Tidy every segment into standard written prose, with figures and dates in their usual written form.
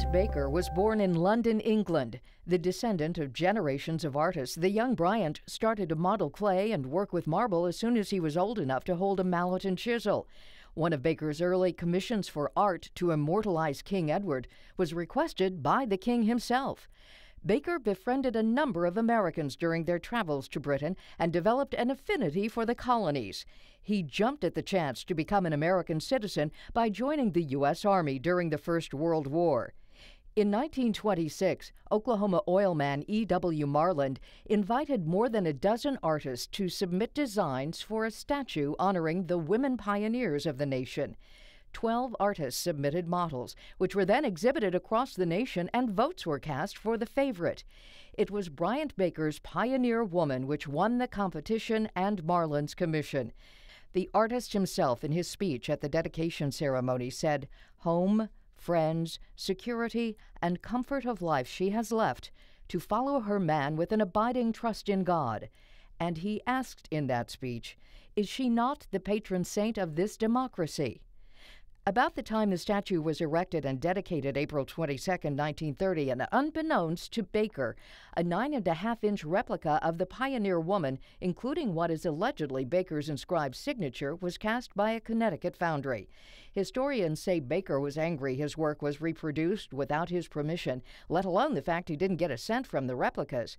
Bryant Baker was born in London, England. The descendant of generations of artists, the young Bryant started to model clay and work with marble as soon as he was old enough to hold a mallet and chisel. One of Baker's early commissions for art to immortalize King Edward was requested by the king himself. Baker befriended a number of Americans during their travels to Britain and developed an affinity for the colonies. He jumped at the chance to become an American citizen by joining the U.S. Army during the First World War. In 1926, Oklahoma oilman E.W. Marland invited more than a dozen artists to submit designs for a statue honoring the women pioneers of the nation. 12 artists submitted models, which were then exhibited across the nation, and votes were cast for the favorite. It was Bryant Baker's Pioneer Woman which won the competition and Marland's commission. The artist himself, in his speech at the dedication ceremony, said, "Home, friends, security, and comfort of life she has left to follow her man with an abiding trust in God." And he asked in that speech, "Is she not the patron saint of this democracy?" About the time the statue was erected and dedicated April 22, 1930, and unbeknownst to Baker, a 9.5-inch replica of the Pioneer Woman, including what is allegedly Baker's inscribed signature, was cast by a Connecticut foundry. Historians say Baker was angry his work was reproduced without his permission, let alone the fact he didn't get a cent from the replicas.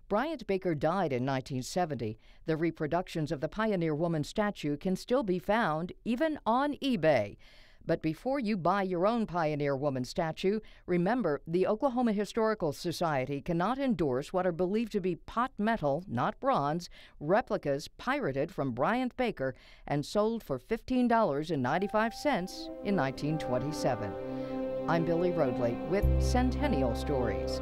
Bryant Baker died in 1970. The reproductions of the Pioneer Woman statue can still be found, even on eBay. But before you buy your own Pioneer Woman statue, remember the Oklahoma Historical Society cannot endorse what are believed to be pot metal, not bronze, replicas pirated from Bryant Baker and sold for $15.95 in 1927. I'm Billie Roadley with Centennial Stories.